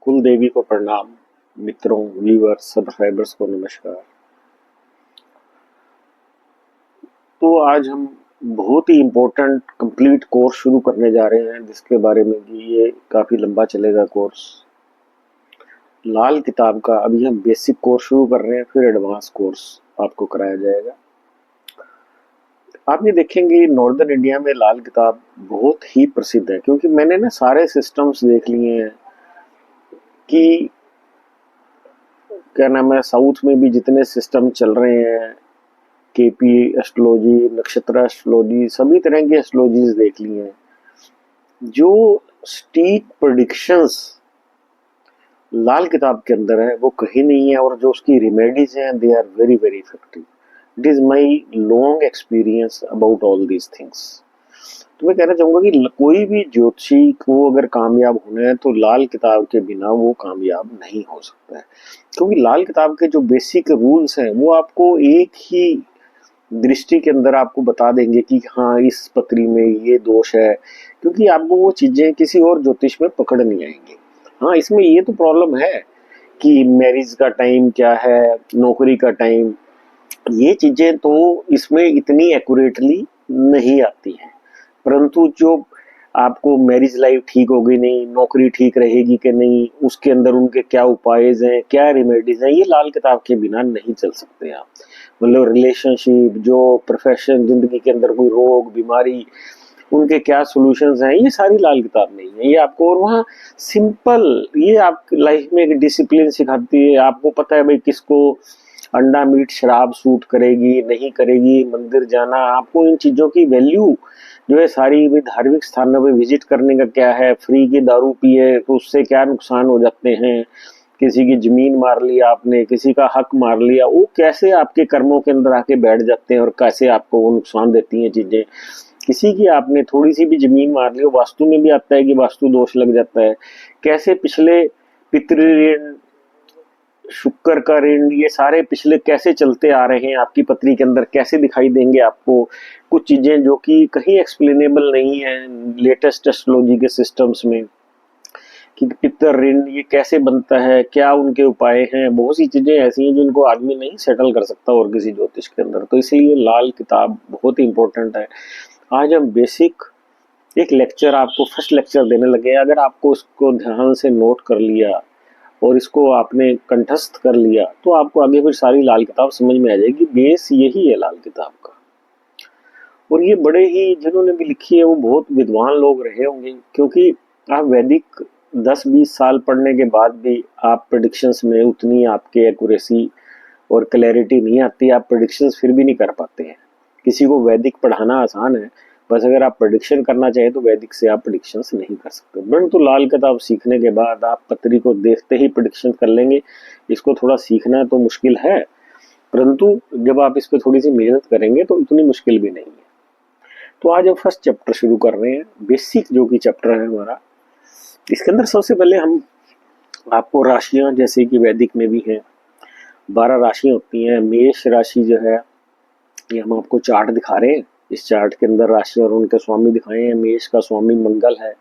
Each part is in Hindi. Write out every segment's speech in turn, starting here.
कुल देवी को प्रणाम। मित्रों, व्यूअर्स, सब्सक्राइबर्स को नमस्कार। तो आज हम बहुत ही इम्पोर्टेंट कंप्लीट कोर्स शुरू करने जा रहे हैं, जिसके बारे में कि ये काफ़ी लंबा चलेगा कोर्स। लाल किताब का अभी हम बेसिक कोर्स शुरू कर रहे हैं, फिर एडवांस कोर्स आपको कराया जाएगा। आप ये देखेंगे नॉर्दर्न इंडिया में लाल किताब बहुत ही प्रसिद्ध है, क्योंकि मैंने ना सारे सिस्टम्स देख लिए हैं कि क्या नाम है, साउथ में भी जितने सिस्टम चल रहे हैं, केपी एस्ट्रोलॉजी, नक्षत्र एस्ट्रोलॉजी, सभी तरह की एस्ट्रोलॉजीज देख ली हैं। जो स्टीक प्रेडिक्शंस लाल किताब के अंदर है वो कहीं नहीं है, और जो उसकी रेमेडीज हैं they are very very effective. It is my long experience about all these things. तो मैं कहना चाहूंगा कि कोई भी ज्योतिषी को अगर कामयाब होना है तो लाल किताब के बिना वो कामयाब नहीं हो सकता है, क्योंकि लाल किताब के जो बेसिक रूल्स हैं वो आपको एक ही दृष्टि के अंदर आपको बता देंगे कि हाँ, इस पत्री में ये दोष है, क्योंकि आपको वो चीजें किसी और ज्योतिष में पकड़ नहीं आएंगी। हाँ, इसमें ये तो प्रॉब्लम है कि मैरिज का टाइम क्या है, नौकरी का टाइम, ये चीजें तो इसमें इतनी एक्यूरेटली नहीं आती हैं। परंतु जो आपको मैरिज लाइफ ठीक होगी नहीं, नौकरी ठीक रहेगी कि नहीं, उसके अंदर उनके क्या उपाय हैं, क्या रेमेडीज हैं, ये लाल किताब के बिना नहीं चल सकते आप। मतलब रिलेशनशिप, जो प्रोफेशन, जिंदगी के अंदर कोई रोग बीमारी, उनके क्या सॉल्यूशंस हैं, ये सारी लाल किताब नहीं है। ये आपको, और वहाँ सिंपल, ये आपकी लाइफ में एक डिसिप्लिन सिखाती है। आपको पता है भाई किसको अंडा मीट शराब सूट करेगी नहीं करेगी, मंदिर जाना, आपको इन चीजों की वैल्यू जो है सारी भी धार्मिक स्थानों पे विजिट करने का क्या है, फ्री की दारू पिए तो उससे क्या नुकसान हो जाते हैं, किसी की जमीन मार लिया आपने, किसी का हक मार लिया, वो कैसे आपके कर्मों के अंदर आके बैठ जाते हैं और कैसे आपको वो नुकसान देती हैं चीजें। किसी की आपने थोड़ी सी भी जमीन मार ली, वास्तु में भी आता है कि वास्तु दोष लग जाता है। कैसे पिछले पितृ ऋण, शुक्र का ऋण, ये सारे पिछले कैसे चलते आ रहे हैं आपकी पत्री के अंदर, कैसे दिखाई देंगे आपको। कुछ चीजें जो कि कहीं एक्सप्लेनेबल नहीं है लेटेस्ट एस्ट्रोलॉजी के सिस्टम्स में, कि पितर ऋण ये कैसे बनता है, क्या उनके उपाय हैं। बहुत सी चीजें ऐसी हैं जिनको आदमी नहीं सेटल कर सकता और किसी ज्योतिष के अंदर। तो इसलिए लाल किताब बहुत ही इंपॉर्टेंट है। आज हम बेसिक एक लेक्चर आपको, फर्स्ट लेक्चर देने लगे। अगर आपको इसको ध्यान से नोट कर लिया और इसको आपने कंठस्थ कर लिया तो आपको आगे फिर सारी लाल किताब समझ में आ जाएगी। बेस यही है लाल किताब का। और ये बड़े ही, जिन्होंने भी लिखी है वो बहुत विद्वान लोग रहे होंगे, क्योंकि आप वैदिक 10-20 साल पढ़ने के बाद भी आप प्रेडिक्शंस में उतनी आपके एक्यूरेसी और क्लैरिटी नहीं आती, आप प्रेडिक्शंस फिर भी नहीं कर पाते हैं। किसी को वैदिक पढ़ाना आसान है, बस अगर आप प्रेडिक्शन करना चाहें तो वैदिक से आप प्रेडिक्शंस नहीं कर सकते। परंतु लाल किताब सीखने के बाद आप पत्री को देखते ही प्रेडिक्शन कर लेंगे। इसको थोड़ा सीखना तो मुश्किल है, परंतु जब आप इस पर थोड़ी सी मेहनत करेंगे तो इतनी मुश्किल भी नहीं है। तो आज हम फर्स्ट चैप्टर शुरू कर रहे हैं, बेसिक जो कि चैप्टर है हमारा। इसके अंदर सबसे पहले हम आपको राशियां, जैसे कि वैदिक में भी हैं 12 राशियां होती हैं। मेष राशि जो है, ये हम आपको चार्ट दिखा रहे हैं। इस चार्ट के अंदर राशि और उनके स्वामी दिखाए हैं। मेष का स्वामी मंगल है,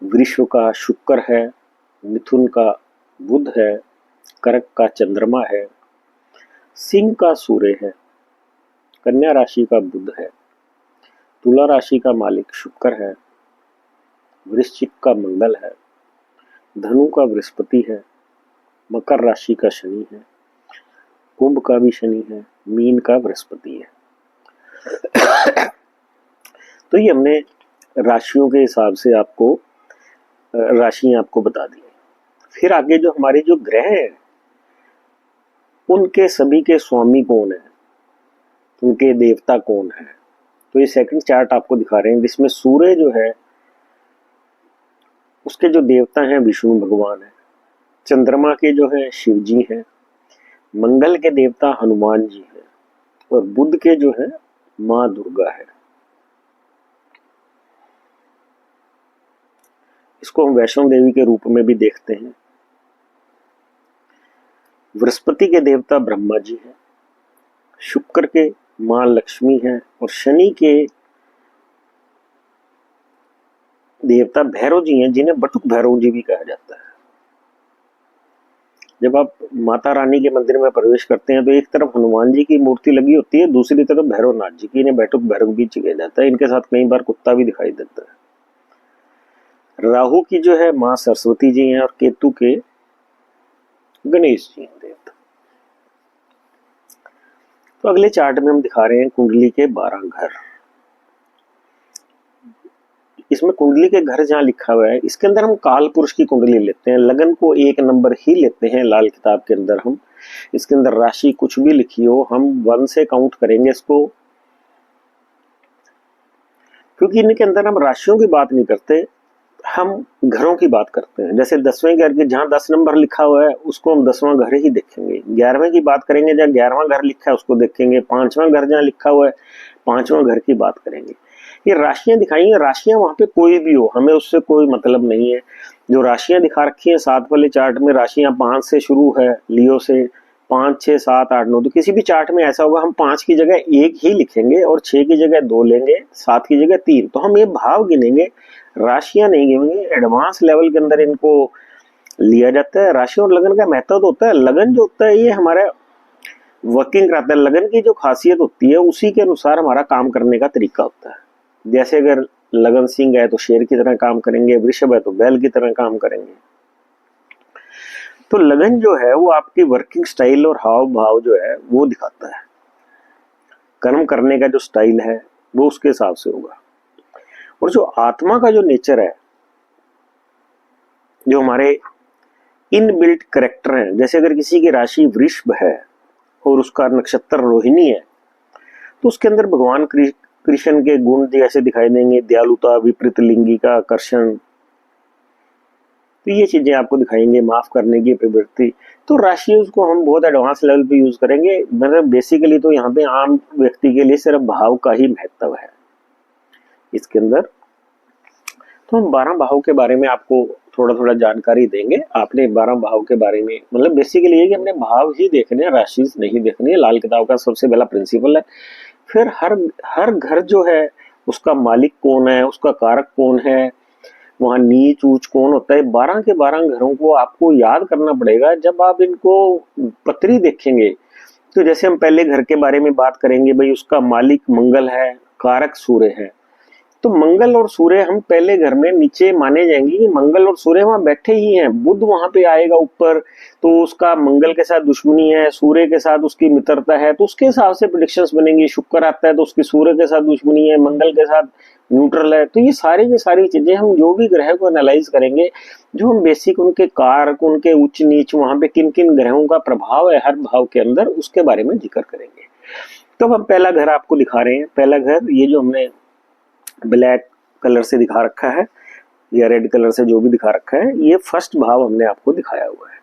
वृष का शुक्र है, मिथुन का बुध है, कर्क का चंद्रमा है, सिंह का सूर्य है, कन्या राशि का बुध है, तुला राशि का मालिक शुक्र है, वृश्चिक का मंगल है, धनु का बृहस्पति है, मकर राशि का शनि है, कुंभ का भी शनि है, मीन का बृहस्पति है। तो ये हमने राशियों के हिसाब से आपको राशियां आपको बता दी। फिर आगे जो हमारे जो ग्रह हैं उनके सभी के स्वामी कौन है, उनके देवता कौन है, तो ये सेकंड चार्ट आपको दिखा रहे हैं, जिसमें सूर्य जो है उसके जो देवता हैं विष्णु भगवान है, चंद्रमा के जो है शिव जी हैं, मंगल के देवता हनुमान जी हैं, और बुध के जो है माँ दुर्गा है। इसको हम वैष्णो देवी के रूप में भी देखते हैं। बृहस्पति के देवता ब्रह्मा जी हैं, शुक्र के माँ लक्ष्मी है, और शनि के देवता भैरव जी हैं, जिन्हें बटुक भैरव जी भी कहा जाता है। जब आप माता रानी के मंदिर में प्रवेश करते हैं तो एक तरफ हनुमान जी की मूर्ति लगी होती है, दूसरी तरफ भैरवनाथ जी की। इन्हें बैठक भैरव भी कहा जाता है। इनके साथ कई बार कुत्ता भी दिखाई देता है। राहु की जो है माँ सरस्वती जी हैं और केतु के गणेश जी हैं देवता। तो अगले चार्ट में हम दिखा रहे हैं कुंडली के 12 घर। इसमें कुंडली के घर जहाँ लिखा हुआ है, इसके अंदर हम काल पुरुष की कुंडली लेते हैं। लगन को 1 नंबर ही लेते हैं लाल किताब के अंदर हम। इसके अंदर राशि कुछ भी लिखी हो, हम 1 से काउंट करेंगे इसको, क्योंकि इनके अंदर हम राशियों की बात नहीं करते, हम घरों की बात करते हैं। जैसे 10वें घर के जहाँ 10 नंबर लिखा हुआ है उसको हम 10वां घर ही देखेंगे। 11वें की बात करेंगे, जहाँ 11वां घर लिखा है उसको देखेंगे। 5वां घर जहाँ लिखा हुआ है 5वां घर की बात करेंगे। ये राशियां दिखाई हैं, राशियां वहां पे कोई भी हो, हमें उससे कोई मतलब नहीं है। जो राशियां दिखा रखी हैं 7 वाले चार्ट में, राशियां 5 से शुरू है, लियो से 5, 6, 7, 8, 9। तो किसी भी चार्ट में ऐसा होगा हम 5 की जगह 1 ही लिखेंगे और 6 की जगह 2 लेंगे, 7 की जगह 3। तो हम ये भाव गिनेंगे, राशियां नहीं गिनेंगे। एडवांस लेवल के अंदर इनको लिया जाता है। राशि और लगन का महत्व तो होता है। लगन जो होता है ये हमारा वर्किंग कराता है। लगन की जो खासियत होती है उसी के अनुसार हमारा काम करने का तरीका होता है। जैसे अगर लगन सिंह है तो शेर की तरह काम करेंगे, वृषभ है तो बैल की तरह काम करेंगे। तो लगन जो है वो आपकी वर्किंग स्टाइल और हाव भाव जो है वो दिखाता है। कर्म करने का जो स्टाइल है वो उसके हिसाब से होगा। और जो आत्मा का जो नेचर है, जो हमारे इनबिल्ट करेक्टर हैं, जैसे अगर किसी की राशि वृषभ है और उसका नक्षत्र रोहिणी है, तो उसके अंदर भगवान कृष्ण के गुण जैसे दिखाई देंगे, दयालुता, विपरीत लिंगी का आकर्षण। तो ये चीजें आपको दिखाएंगे, माफ करने की प्रवृत्ति। तो राशि उसको हम बहुत एडवांस लेवल पे यूज करेंगे। मतलब बेसिकली तो यहाँ पे आम व्यक्ति के लिए सिर्फ भाव का ही महत्व है इसके अंदर। तो हम 12 भाव के बारे में आपको थोड़ा थोड़ा जानकारी देंगे। आपने 12 भाव के बारे में मतलब बेसिकली ये कि हमने भाव ही देखने हैं, राशि नहीं देखनी है। लाल किताब का सबसे पहला प्रिंसिपल है। फिर हर घर जो है उसका मालिक कौन है, उसका कारक कौन है, वहां नीच ऊंच कौन होता है। 12 के 12 घरों को आपको याद करना पड़ेगा जब आप इनको पत्री देखेंगे। तो जैसे हम पहले घर के बारे में बात करेंगे, भाई उसका मालिक मंगल है, कारक सूर्य है। तो मंगल और सूर्य हम पहले घर में नीचे माने जाएंगे कि मंगल और सूर्य वहां बैठे ही हैं। बुध वहां पे आएगा ऊपर, तो उसका मंगल के साथ दुश्मनी है, सूर्य के साथ उसकी मित्रता है, तो उसके हिसाब से प्रेडिक्शंस बनेंगी। शुक्र आता है तो उसकी सूर्य के साथ दुश्मनी है, मंगल के साथ न्यूट्रल है। तो ये सारी की सारी चीजें हम जो भी ग्रह को एनालाइज करेंगे, जो हम बेसिक उनके कारक, उनके उच्च नीच, वहां पे किन किन ग्रहों का प्रभाव है हर भाव के अंदर, उसके बारे में जिक्र करेंगे। तो अब हम पहला घर आपको दिखा रहे हैं। पहला घर ये जो हमने ब्लैक कलर से दिखा रखा है या रेड कलर से जो भी दिखा रखा है, ये फर्स्ट भाव हमने आपको दिखाया हुआ है।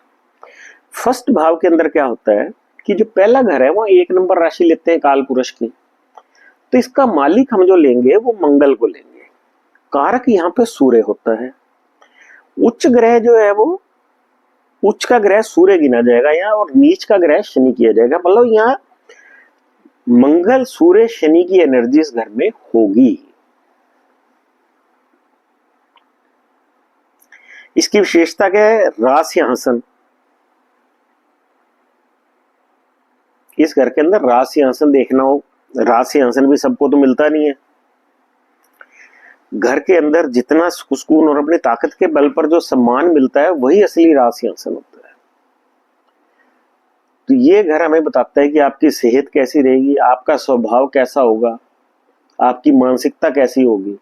फर्स्ट भाव के अंदर क्या होता है कि जो पहला घर है वह 1 नंबर राशि लेते हैं काल पुरुष की। तो इसका मालिक हम जो लेंगे वो मंगल को लेंगे। कारक यहाँ पे सूर्य होता है। उच्च ग्रह जो है वो उच्च का ग्रह सूर्य गिना जाएगा यहाँ, और नीच का ग्रह शनि किया जाएगा। मतलब यहाँ मंगल, सूर्य, शनि की एनर्जी इस घर में होगी। इसकी विशेषता क्या है? राशियांशन। इस घर के अंदर राशियांशन देखना हो, राशियांशन भी सबको तो मिलता नहीं है। घर के अंदर जितना सुकून और अपनी ताकत के बल पर जो सम्मान मिलता है वही असली राशियांशन होता है। तो ये घर हमें बताता है कि आपकी सेहत कैसी रहेगी, आपका स्वभाव कैसा होगा, आपकी मानसिकता कैसी होगी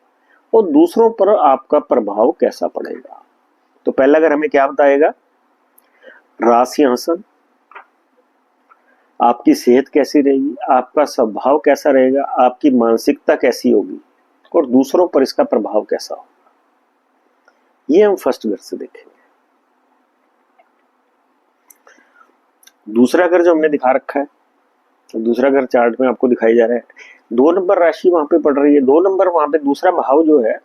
और दूसरों पर आपका प्रभाव कैसा पड़ेगा। तो पहला घर हमें क्या बताएगा? राशियांशन, आपकी सेहत कैसी रहेगी, आपका स्वभाव कैसा रहेगा, आपकी मानसिकता कैसी होगी और दूसरों पर इसका प्रभाव कैसा होगा। ये हम फर्स्ट घर से देखेंगे। दूसरा घर जो हमने दिखा रखा है, दूसरा घर चार्ट में आपको दिखाई जा रहा है, 2 नंबर राशि वहां पे पड़ रही है। 2 नंबर वहां पे दूसरा भाव जो है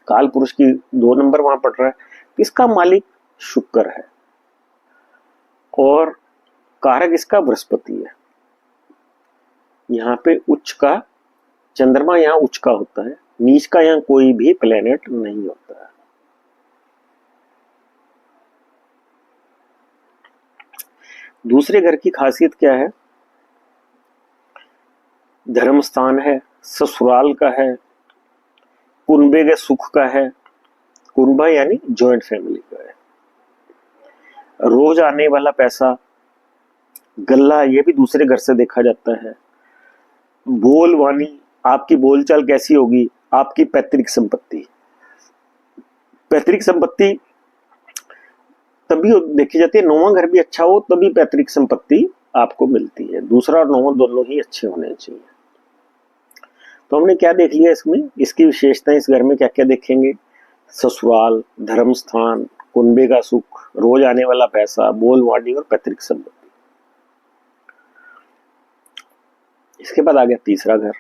काल पुरुष की 2 नंबर वहां पड़ रहा है। इसका मालिक शुक्र है और कारक इसका बृहस्पति है। यहाँ पे उच्च का चंद्रमा यहाँ उच्च का होता है, नीच का यहाँ कोई भी प्लेनेट नहीं होता है। दूसरे घर की खासियत क्या है? धर्म स्थान है, ससुराल का है, कुनबे के सुख का है। कुनबा यानी जॉइंट फैमिली का है। रोज आने वाला पैसा, गल्ला, ये भी दूसरे घर से देखा जाता है। बोल वाणी, आपकी बोलचाल कैसी होगी? आपकी पैतृक संपत्ति, पैतृक संपत्ति तभी देखी जाती है, नौवां घर भी अच्छा हो तभी पैतृक संपत्ति आपको मिलती है। दूसरा और नौवां दोनों ही अच्छे होने चाहिए। तो हमने क्या देख लिया इसमें, इसकी विशेषताएं इस घर में क्या क्या देखेंगे? ससुराल, धर्म स्थान, कुनबे का सुख, रोज आने वाला पैसा, बोल वाणी और पैतृक संपत्ति। इसके बाद आ गया तीसरा घर।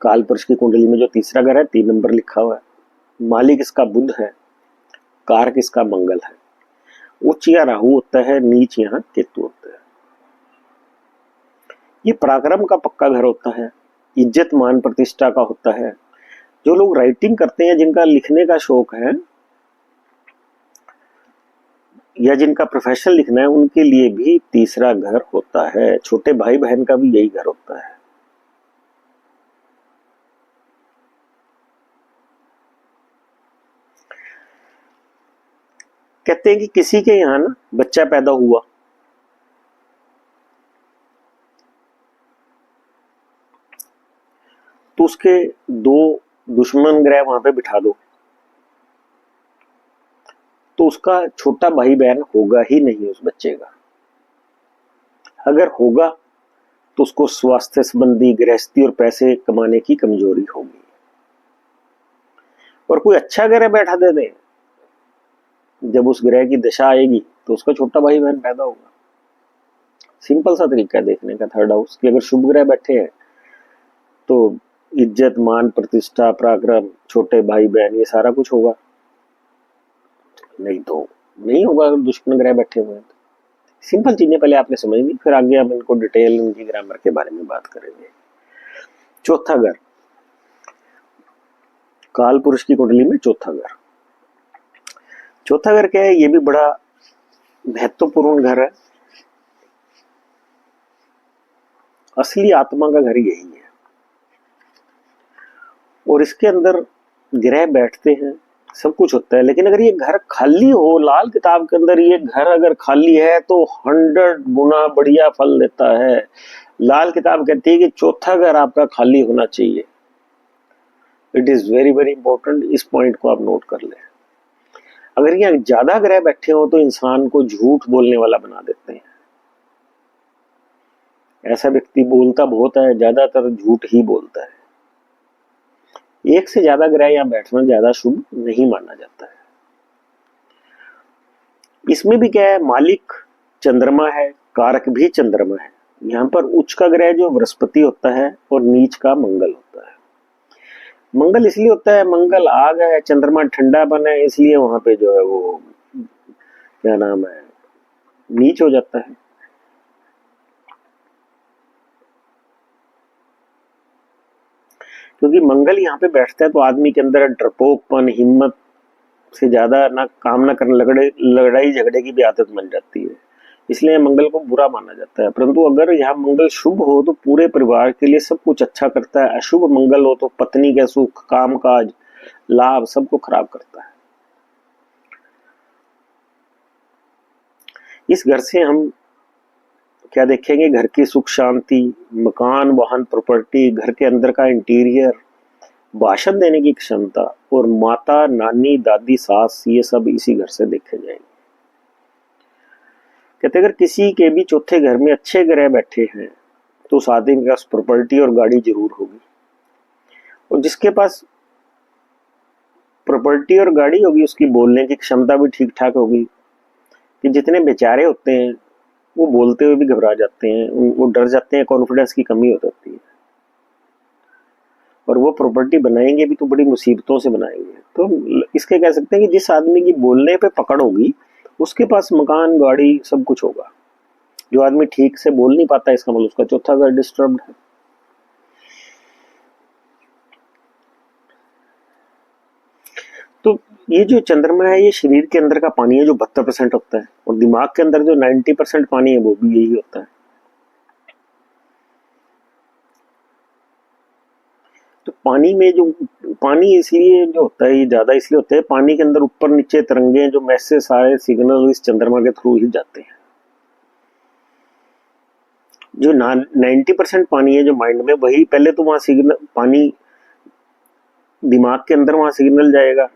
काल पुरुष की कुंडली में जो तीसरा घर है, 3 नंबर लिखा हुआ है। मालिक इसका बुध है, कारक इसका मंगल है। उच्च या राहु होता है, नीच यहाँ केतु होता है। ये पराक्रम का पक्का घर होता है, इज्जत मान प्रतिष्ठा का होता है। जो लोग राइटिंग करते हैं, जिनका लिखने का शौक है या जिनका प्रोफेशन लिखना है, उनके लिए भी तीसरा घर होता है। छोटे भाई बहन का भी यही घर होता है। कहते हैं कि किसी के यहां ना बच्चा पैदा हुआ, तो उसके 2 दुश्मन ग्रह वहां पे बिठा दो, तो उसका छोटा भाई बहन होगा ही नहीं उस बच्चे का। अगर होगा तो उसको स्वास्थ्य संबंधी, गृहस्थी और पैसे कमाने की कमजोरी होगी। और कोई अच्छा ग्रह बैठा दे दे, जब उस ग्रह की दशा आएगी तो उसका छोटा भाई बहन पैदा होगा। सिंपल सा तरीका है देखने का। थर्ड हाउस के अगर शुभ ग्रह बैठे हैं तो इज्जत मान प्रतिष्ठा, पराक्रम, छोटे भाई बहन, ये सारा कुछ होगा। नहीं तो नहीं होगा अगर दुश्मन ग्रह बैठे हुए हैं तो। सिंपल चीजें पहले आपने समझ ली, फिर आगे हम इनको डिटेल, इनकी ग्रामर के बारे में बात करेंगे। चौथा घर, काल पुरुष की कुंडली में चौथा घर। चौथा घर क्या है? ये भी बड़ा महत्वपूर्ण घर है। असली आत्मा का घर यही है। और इसके अंदर ग्रह बैठते हैं, सब कुछ होता है। लेकिन अगर ये घर खाली हो, लाल किताब के अंदर ये घर अगर खाली है तो 100 गुना बढ़िया फल देता है। लाल किताब कहती है कि चौथा घर आपका खाली होना चाहिए। It is very very important, इस पॉइंट को आप नोट कर लें। अगर यहाँ ज्यादा ग्रह बैठे हो तो इंसान को झूठ बोलने वाला बना देते हैं। ऐसा व्यक्ति बोलता बहुत है, ज्यादातर झूठ ही बोलता है। एक से ज्यादा ग्रह यहाँ बैठना ज्यादा शुभ नहीं माना जाता है। इसमें भी क्या है, मालिक चंद्रमा है, कारक भी चंद्रमा है। यहाँ पर उच्च का ग्रह जो बृहस्पति होता है और नीच का मंगल होता है। मंगल इसलिए होता है, मंगल आग है, चंद्रमा ठंडा बना है, इसलिए वहां पे जो है वो क्या नाम है, नीच हो जाता है। क्योंकि मंगल यहाँ पे बैठता है तो आदमी के अंदर डरपोकपन, हिम्मत से ज्यादा ना काम ना करने, लड़ाई झगड़े की भी आदत बन जाती है। इसलिए मंगल को बुरा माना जाता है। परंतु अगर यहाँ मंगल शुभ हो तो पूरे परिवार के लिए सब कुछ अच्छा करता है। अशुभ मंगल हो तो पत्नी का सुख, काम काज, लाभ सबको खराब करता है। इस घर से हम क्या देखेंगे? घर की सुख शांति, मकान, वाहन, प्रॉपर्टी, घर के अंदर का इंटीरियर, भाषण देने की क्षमता और माता, नानी, दादी, सास, ये सब इसी घर से देखे जाएंगे। कहते अगर किसी के भी चौथे घर में अच्छे ग्रह बैठे हैं तो उस आदमी के पास प्रॉपर्टी और गाड़ी जरूर होगी। और जिसके पास प्रॉपर्टी और गाड़ी होगी उसकी बोलने की क्षमता भी ठीक ठाक होगी। कि जितने बेचारे होते हैं वो बोलते हुए भी घबरा जाते हैं, वो डर जाते हैं, कॉन्फिडेंस की कमी हो जाती है। और वो प्रॉपर्टी बनाएंगे भी तो बड़ी मुसीबतों से बनाएंगे। तो इसके कह सकते हैं कि जिस आदमी की बोलने पे पकड़ होगी उसके पास मकान, गाड़ी, सब कुछ होगा। जो आदमी ठीक से बोल नहीं पाता, इसका मतलब उसका चौथा घर डिस्टर्ब्ड है। तो ये जो चंद्रमा है ये शरीर के अंदर का पानी है जो 72% होता है, और दिमाग के अंदर जो 90% पानी है वो भी यही होता है। तो पानी में जो पानी इसलिए जो होता है ये ज्यादा इसलिए होता है, पानी के अंदर ऊपर नीचे तरंगे जो मैसेज सारे सिग्नल इस चंद्रमा के थ्रू ही जाते हैं। जो 90% पानी है जो माइंड में, वही पहले तो वहां सिग्नल पानी दिमाग के अंदर वहां सिग्नल जाएगा,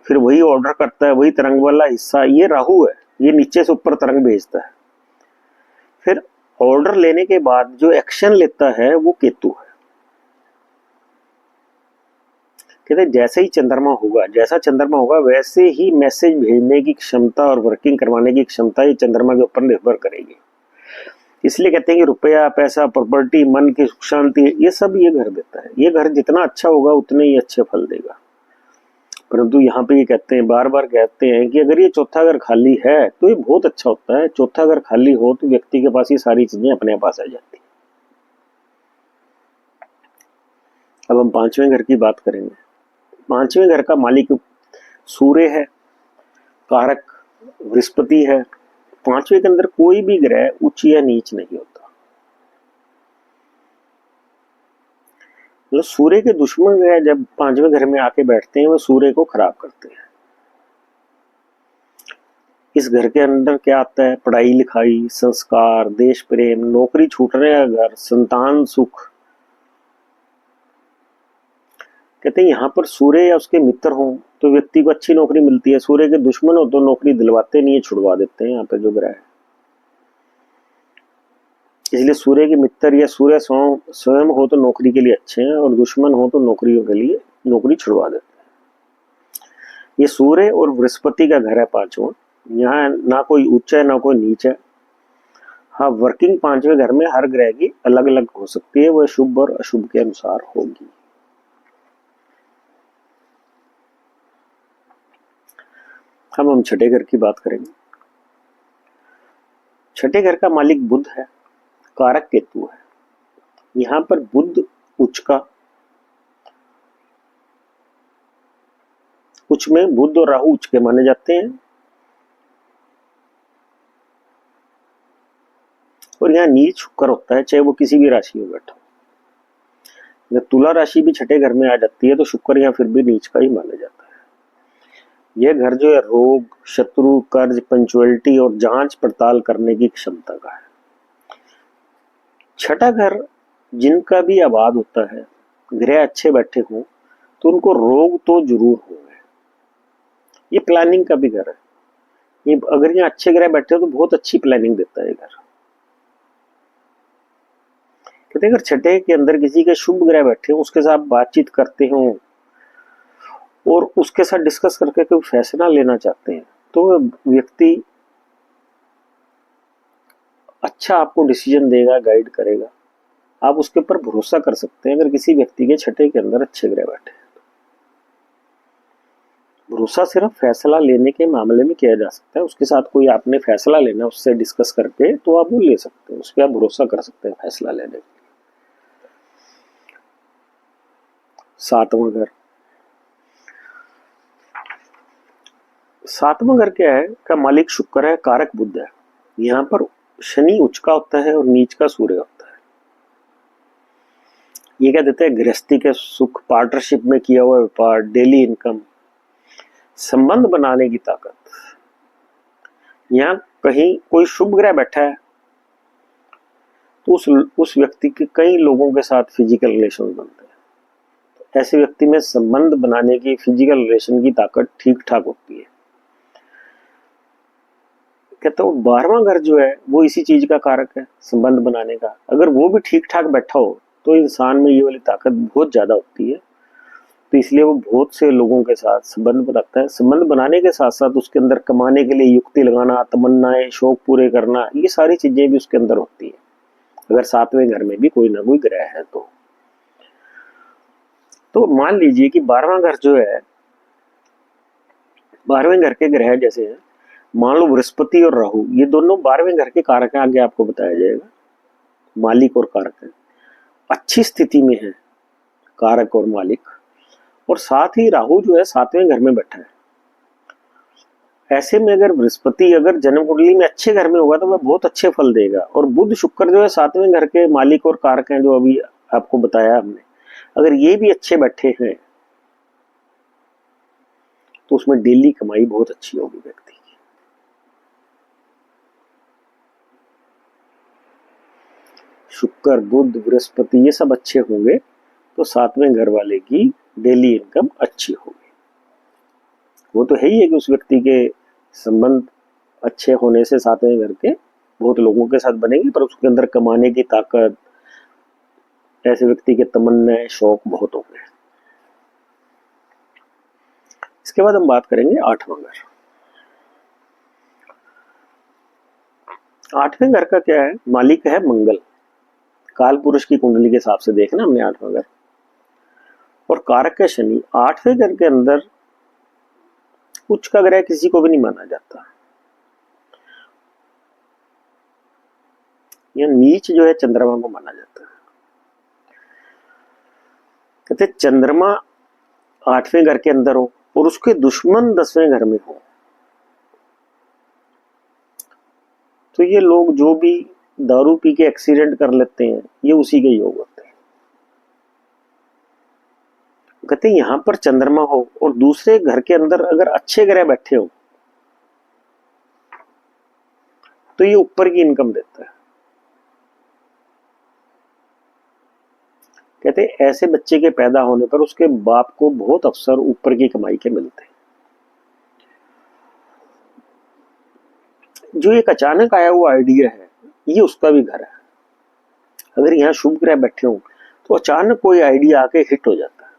फिर वही ऑर्डर करता है, वही तरंग वाला हिस्सा ये राहु है, ये नीचे से ऊपर तरंग भेजता है। फिर ऑर्डर लेने के बाद जो एक्शन लेता है वो केतु है। कहते हैं जैसे ही चंद्रमा होगा, जैसा चंद्रमा होगा वैसे ही मैसेज भेजने की क्षमता और वर्किंग करवाने की क्षमता ये चंद्रमा के ऊपर निर्भर करेगी। इसलिए कहते हैं कि रुपया, पैसा, प्रॉपर्टी, मन की सुख शांति, ये सब ये घर देता है। ये घर जितना अच्छा होगा उतने ही अच्छे फल देगा। परंतु यहाँ पे ये कहते हैं, बार बार कहते हैं कि अगर ये चौथा घर खाली है तो ये बहुत अच्छा होता है। चौथा घर खाली हो तो व्यक्ति के पास ये सारी चीजें अपने पास आ जाती है। अब हम पांचवें घर की बात करेंगे। पांचवें घर का मालिक सूर्य है, कारक बृहस्पति है। पांचवें के अंदर कोई भी ग्रह उच्च या नीच नहीं होता। मतलब सूर्य के दुश्मन ग्रह जब पांचवें घर में आके बैठते हैं वो सूर्य को खराब करते हैं। इस घर के अंदर क्या आता है? पढ़ाई लिखाई, संस्कार, देश प्रेम, नौकरी छूटने का घर, संतान सुख। कहते हैं यहाँ पर सूर्य या उसके मित्र हो तो व्यक्ति को अच्छी नौकरी मिलती है। सूर्य के दुश्मन हो तो नौकरी दिलवाते नहीं है, छुड़वा देते हैं यहाँ पे जो ग्रह है। इसलिए सूर्य के मित्र या सूर्य स्वयं हो तो नौकरी के लिए अच्छे हैं, और दुश्मन हो तो नौकरियों के लिए नौकरी छुड़वा देते हैं। ये सूर्य और बृहस्पति का घर है पांचवा। यहाँ ना कोई उच्च है ना कोई नीच है। हाँ, वर्किंग पांचवें घर में हर ग्रह की अलग अलग हो सकती है, वह शुभ और अशुभ के अनुसार होगी। अब हम छठे घर की बात करेंगे। छठे घर का मालिक बुध है, कारक केतु है। यहां पर बुध उच्च में बुध और राहु उच्च के माने जाते हैं। और यहाँ नीच शुक्र होता है, चाहे वो किसी भी राशि में बैठा हो। जब तुला राशि भी छठे घर में आ जाती है तो शुक्र यहाँ फिर भी नीच का ही माना जाता है। यह घर जो है रोग, शत्रु, कर्ज, पंचुअलिटी और जांच पड़ताल करने की क्षमता का है। छठा घर जिनका भी आबाद होता है, ग्रह अच्छे बैठे हों तो उनको रोग तो जरूर होंगे। ये प्लानिंग का भी घर है। ये अगर यहाँ अच्छे ग्रह बैठे हो तो बहुत अच्छी प्लानिंग देता है घर। कहते हैं अगर छठे के अंदर किसी के शुभ ग्रह बैठे हो, उसके साथ बातचीत करते हो और उसके साथ डिस्कस करके कोई फैसला लेना चाहते हैं तो व्यक्ति अच्छा आपको डिसीजन देगा, गाइड करेगा। आप उसके ऊपर भरोसा कर सकते हैं अगर किसी व्यक्ति के छठे के अंदर अच्छे ग्रह बैठे हैं। भरोसा सिर्फ फैसला लेने के मामले में किया जा सकता है। उसके साथ कोई आपने फैसला लेना, उससे डिस्कस करके तो आप वो ले सकते हैं, उस पर आप भरोसा कर सकते हैं फैसला लेने के। सातवां घर, सातवां घर क्या है? का मालिक शुक्र है, कारक बुध है। यहाँ पर शनि उच्च का होता है और नीच का सूर्य होता है। ये क्या देते हैं? गृहस्थी के सुख, पार्टनरशिप में किया हुआ व्यापार, डेली इनकम, संबंध बनाने की ताकत। यहाँ कहीं कोई शुभ ग्रह बैठा है तो उस व्यक्ति के कई लोगों के साथ फिजिकल रिलेशन बनते हैं। तो ऐसे व्यक्ति में संबंध बनाने की, फिजिकल रिलेशन की ताकत ठीक ठाक होती है। कहते हो 12वां घर जो है वो इसी चीज का कारक है, संबंध बनाने का। अगर वो भी ठीक ठाक बैठा हो तो इंसान में ये वाली ताकत बहुत ज्यादा होती है। तो इसलिए वो बहुत से लोगों के साथ संबंध बनाता है। संबंध बनाने के साथ साथ उसके अंदर कमाने के लिए युक्ति लगाना, तमन्नाएं, शौक पूरे करना, ये सारी चीजें भी उसके अंदर होती है अगर सातवें घर में भी कोई ना कोई ग्रह है तो मान लीजिए कि 12वां घर जो है, 12वें घर के ग्रह जैसे हैं, मान लो बृहस्पति और राहु, ये दोनों 12वें घर के कारक हैं। आगे आपको बताया जाएगा, मालिक और कारक है। अच्छी स्थिति में है कारक और मालिक, और साथ ही राहु जो है 7वें घर में बैठा है। ऐसे में अगर बृहस्पति अगर जन्म कुंडली में अच्छे घर में होगा तो वह बहुत अच्छे फल देगा। और बुध शुक्र जो है 7वें घर के मालिक और कारक हैं, जो अभी आपको बताया हमने, अगर ये भी अच्छे बैठे हैं तो उसमें डेली कमाई बहुत अच्छी होगी व्यक्ति की। शुक्र बुध बृहस्पति ये सब अच्छे होंगे तो 7वें घर वाले की डेली इनकम अच्छी होगी। वो तो है ही है कि उस व्यक्ति के संबंध अच्छे होने से 7वें घर के बहुत लोगों के साथ बनेंगे, पर उसके अंदर कमाने की ताकत, ऐसे व्यक्ति के तमन्ना शौक बहुत होंगे। इसके बाद हम बात करेंगे 8वां घर। 8वें घर का क्या है, मालिक है मंगल। काल पुरुष की कुंडली के हिसाब से देखना हमने 8वां घर, और कारक है शनि। 8वें घर के अंदर उच्च का ग्रह किसी को भी नहीं माना जाता, या नीच जो है चंद्रमा को माना जाता है। कहते चंद्रमा 8वें घर के अंदर हो और उसके दुश्मन 10वें घर में हो तो ये लोग जो भी दारू पी के एक्सीडेंट कर लेते हैं ये उसी के योग होते हैं। कहते यहां पर चंद्रमा हो और दूसरे घर के अंदर अगर अच्छे ग्रह बैठे हो तो ये ऊपर की इनकम देता है। कहते ऐसे बच्चे के पैदा होने पर उसके बाप को बहुत अवसर ऊपर की कमाई के मिलते हैं। जो एक अचानक आया हुआ आइडिया है ये उसका भी घर है। अगर यहाँ शुभ ग्रह बैठे हो तो अचानक कोई आइडिया आके हिट हो जाता है।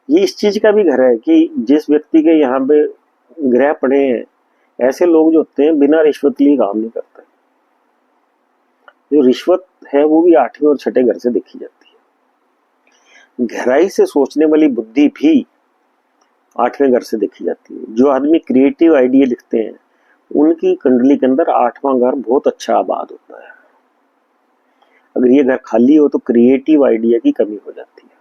ये इस चीज का भी घर है कि जिस व्यक्ति के यहाँ पे ग्रह पड़े हैं, ऐसे लोग जो होते हैं बिना रिश्वत लिए काम नहीं करते। जो रिश्वत है वो भी 8वें और 6ठे घर से देखी जाती है। गहराई से सोचने वाली बुद्धि भी 8वें घर से देखी जाती है। जो आदमी क्रिएटिव आइडिया लिखते हैं उनकी कुंडली के अंदर 8वां घर बहुत अच्छा आबाद होता है। अगर ये घर खाली हो तो क्रिएटिव आइडिया की कमी हो जाती है।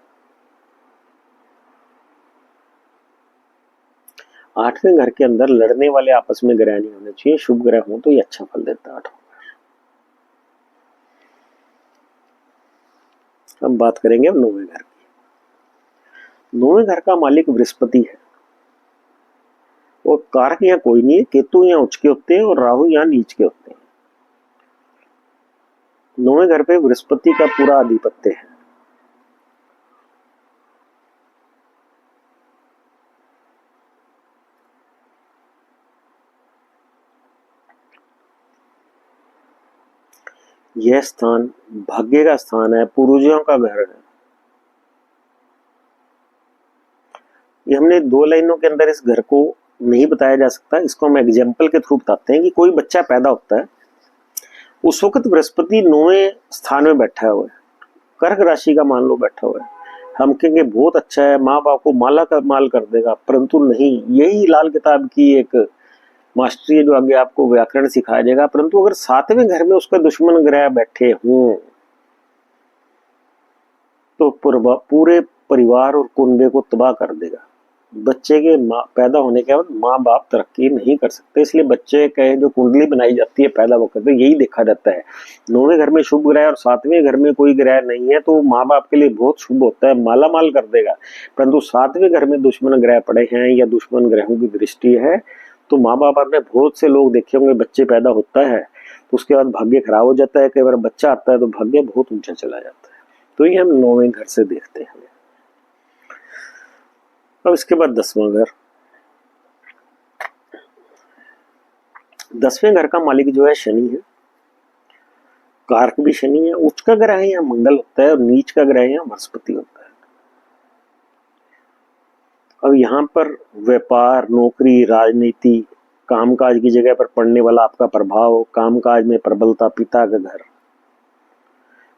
8वें घर के अंदर लड़ने वाले आपस में ग्रह नहीं होने चाहिए। शुभ ग्रह हो तो ये अच्छा फल देता है 8वां घर। अब बात करेंगे अब 9वें घर की। 9वें घर का मालिक बृहस्पति है और कारक यहाँ कोई नहीं है। केतु यहाँ उच्च के होते हैं और राहु यहाँ नीच के होते हैं। 9वें घर पे बृहस्पति का पूरा आधिपत्य है। यह स्थान भाग्य का स्थान है, पूर्वजों का घर है। ये हमने 2 लाइनों के अंदर इस घर को नहीं बताया जा सकता। इसको हम एग्जाम्पल के थ्रू बताते हैं कि कोई बच्चा पैदा होता है, उस वक्त बृहस्पति 9वें स्थान में बैठा हुआ है, कर्क राशि का मान लो बैठा हुआ है। हम कहेंगे बहुत अच्छा है, माँ बाप को माला का माल कर देगा, परंतु नहीं। यही लाल किताब की एक मास्टरी है जो आगे आपको व्याकरण सिखाया जाएगा। परंतु अगर 7वें घर में उसका दुश्मन ग्रह बैठे हों तो पूरे परिवार और कुनबे को तबाह कर देगा। बच्चे के पैदा होने के बाद माँ बाप तरक्की नहीं कर सकते। इसलिए बच्चे के जो कुंडली बनाई जाती है पैदा वक्त तो यही देखा जाता है। 9वें घर में शुभ ग्रह और 7वें घर में कोई ग्रह नहीं है तो माँ बाप के लिए बहुत शुभ होता है, माला माल कर देगा। परंतु 7वें घर में दुश्मन ग्रह पड़े हैं या दुश्मन ग्रहों की दृष्टि है तो माँ बाप आपने बहुत से लोग देखे होंगे, बच्चे पैदा होता है तो उसके बाद भाग्य खराब हो जाता है। कई बार बच्चा आता है तो भाग्य बहुत ऊंचा चला जाता है। तो ये हम 9वें घर से देखते हैं। अब इसके बाद 10वां घर। 10वें घर का मालिक जो है शनि है। कारक भी शनि है। उच्च का ग्रह यहाँ मंगल होता है और नीच का ग्रह यहाँ बृहस्पति होता है। अब यहाँ पर व्यापार, नौकरी, राजनीति, कामकाज की जगह पर पड़ने वाला आपका प्रभाव, कामकाज में प्रबलता, पिता का घर।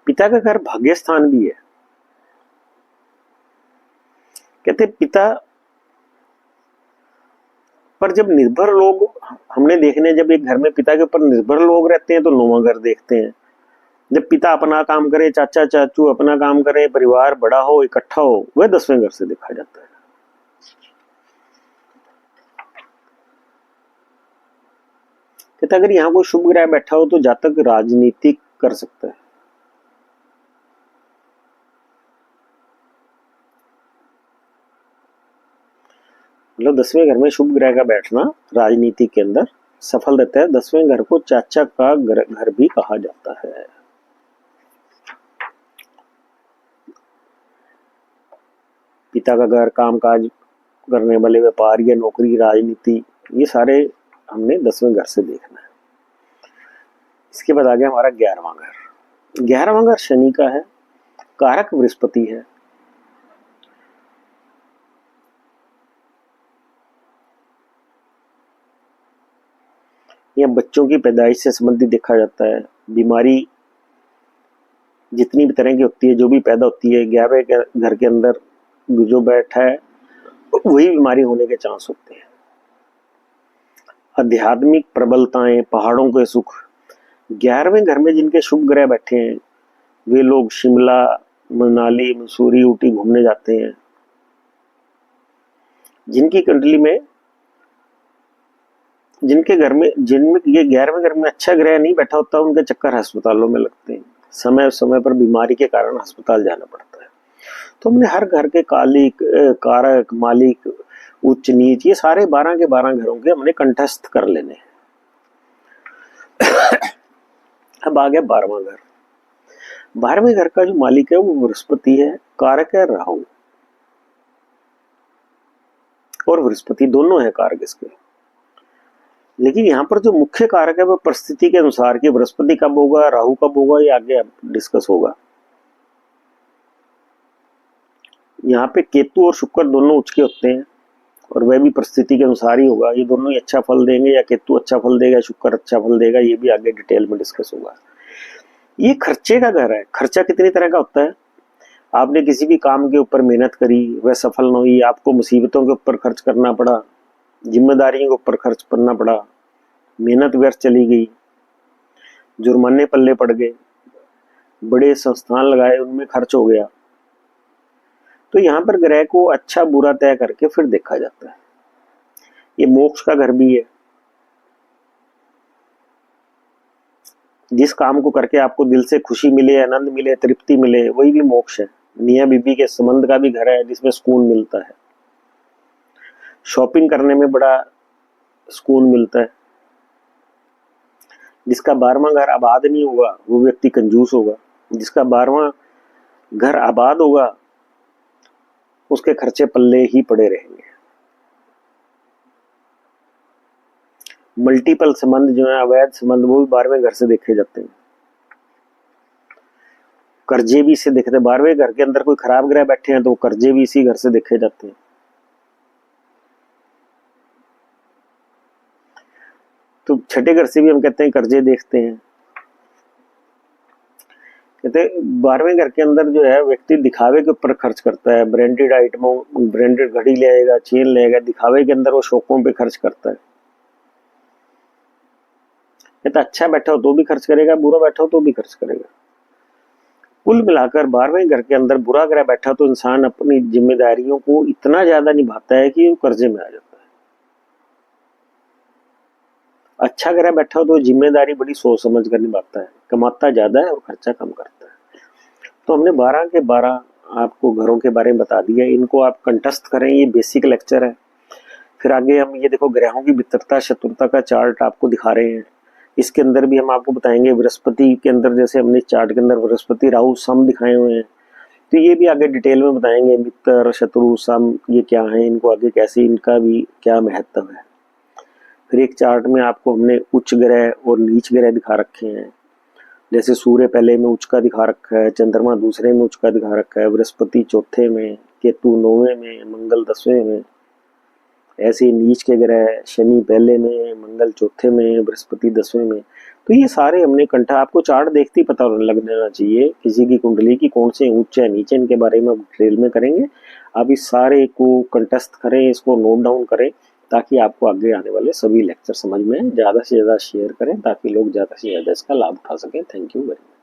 पिता का घर भाग्य स्थान भी है। कहते पिता पर जब निर्भर लोग हमने देखने, जब एक घर में पिता के ऊपर निर्भर लोग रहते हैं तो 9वां घर देखते हैं। जब पिता अपना काम करे, चाचा चाचू अपना काम करे, परिवार बड़ा हो, इकट्ठा हो, वह 10वें घर से देखा जाता है। कहते अगर यहाँ कोई शुभ ग्रह बैठा हो तो जातक राजनीति कर सकता है। मतलब 10वें घर में शुभ ग्रह का बैठना राजनीति के अंदर सफल रहता है। 10वें घर को चाचा का घर भी कहा जाता है। पिता का घर, कामकाज करने वाले, व्यापार या नौकरी, राजनीति, ये सारे हमने 10वें घर से देखना है। इसके बाद आ गया हमारा 11वां घर। 11वां घर शनि का है, कारक बृहस्पति है। यह बच्चों की पैदाइश से संबंधित देखा जाता है। बीमारी जितनी भी तरह की होती है, जो भी पैदा होती है, 11वें घर के अंदर जो बैठा है वही बीमारी होने के चांस होते हैं। आध्यात्मिक प्रबलताएं, पहाड़ों के सुख, 11वें घर में जिनके शुभ ग्रह बैठे हैं वे लोग शिमला, मनाली, मसूरी, ऊटी घूमने जाते हैं। जिनकी कुंडली में, जिनके घर में, जिनमें ये 11वें घर में अच्छा ग्रह नहीं बैठा होता, उनके चक्कर अस्पतालों में लगते हैं। समय समय पर बीमारी के कारण अस्पताल जाना पड़ता है। तो हमने हर घर के कालिक, कारक, मालिक, उच्च नीच, ये सारे 12 के 12 घरों के हमने कंठस्थ कर लेने हैं। अब आ गया 12वां घर। 12वें घर का जो मालिक है वो बृहस्पति है, कारक है राहु। और बृहस्पति दोनों है कारक इसके। लेकिन यहाँ पर जो मुख्य कारक है वो परिस्थिति के अनुसार कि बृहस्पति कब होगा, राहु कब होगा, ये आगे डिस्कस होगा। यहाँ पे केतु और शुक्र दोनों उच्च के होते हैं और वह भी परिस्थिति के अनुसार ही होगा। ये दोनों ही अच्छा फल देंगे, या केतु अच्छा फल देगा, शुक्र अच्छा फल देगा, ये भी आगे डिटेल में डिस्कस होगा। ये खर्चे का घर है। खर्चा कितनी तरह का होता है? आपने किसी भी काम के ऊपर मेहनत करी, वह सफल न हुई, आपको मुसीबतों के ऊपर खर्च करना पड़ा, जिम्मेदारियों के ऊपर खर्च करना पड़ा, मेहनत व्यर्थ चली गई, जुर्माने पल्ले पड़ गए, बड़े संस्थान लगाए उनमें खर्च हो गया। तो यहाँ पर ग्रह को अच्छा बुरा तय करके फिर देखा जाता है। ये मोक्ष का घर भी है। जिस काम को करके आपको दिल से खुशी मिले, आनंद मिले, तृप्ति मिले, वही भी मोक्ष है। मियाँ बीबी के संबंध का भी घर है जिसमें सुकून मिलता है। शॉपिंग करने में बड़ा सुकून मिलता है। जिसका 12वां घर आबाद नहीं होगा वो व्यक्ति कंजूस होगा। जिसका 12वां घर आबाद होगा उसके खर्चे पल्ले ही पड़े रहेंगे। मल्टीपल संबंध जो है, अवैध संबंध, वो भी 12वें घर से देखे जाते हैं। कर्जे भी इसे देखते हैं। 12वें घर के अंदर कोई खराब ग्रह बैठे हैं तो कर्जे भी इसी घर से देखे जाते हैं। तो छठे घर से भी हम कहते हैं कर्जे देखते हैं। कहते हैं 12वें घर के अंदर जो है व्यक्ति दिखावे के ऊपर खर्च करता है। ब्रांडेड आइटमों, ब्रांडेड घड़ी लेगा, चेन लेगा, दिखावे के अंदर वो शौकों पे खर्च करता है। कहता अच्छा बैठा हो तो भी खर्च करेगा, बुरा बैठा हो तो भी खर्च करेगा। कुल मिलाकर 12वें घर के अंदर बुरा ग्रह बैठा तो इंसान अपनी जिम्मेदारियों को इतना ज्यादा निभाता है कि वो कर्जे में आ जाता है। अच्छा ग्रह बैठा हो तो जिम्मेदारी बड़ी सोच समझ कर निभाता है, कमाता ज्यादा है और खर्चा कम करता है। तो हमने 12 के 12 आपको घरों के बारे में बता दिया। इनको आप कंठस्थ करें, ये बेसिक लेक्चर है। फिर आगे हम ये देखो ग्रहों की मित्रता शत्रुता का चार्ट आपको दिखा रहे हैं। इसके अंदर भी हम आपको बताएंगे बृहस्पति के अंदर, जैसे हमने चार्ट के अंदर बृहस्पति राहु सम दिखाए हुए हैं, तो ये भी आगे डिटेल में बताएंगे। मित्र, शत्रु, सम ये क्या है, इनको आगे कैसे, इनका भी क्या महत्व है। फिर एक चार्ट में आपको हमने उच्च ग्रह और नीच ग्रह दिखा रखे हैं। जैसे सूर्य पहले में उच्च का दिखा रखा है, चंद्रमा दूसरे में उच्च का दिखा रखा है, बृहस्पति चौथे में, केतु 9वें में, मंगल 10वें में। ऐसे नीच के ग्रह शनि पहले में, मंगल चौथे में, बृहस्पति 10वें में। तो ये सारे हमने कंठा, आपको चार्ट देखते ही पता लग जाना चाहिए किसी की कुंडली की कौन से उच्च है नीचे, इनके बारे में अब डिटेल में करेंगे। आप इस सारे को कंठस्थ करें, इसको नोट डाउन करें ताकि आपको आगे आने वाले सभी लेक्चर समझ में, ज़्यादा से ज़्यादा शेयर करें ताकि लोग ज़्यादा से ज़्यादा इसका लाभ उठा सकें। Thank you very much.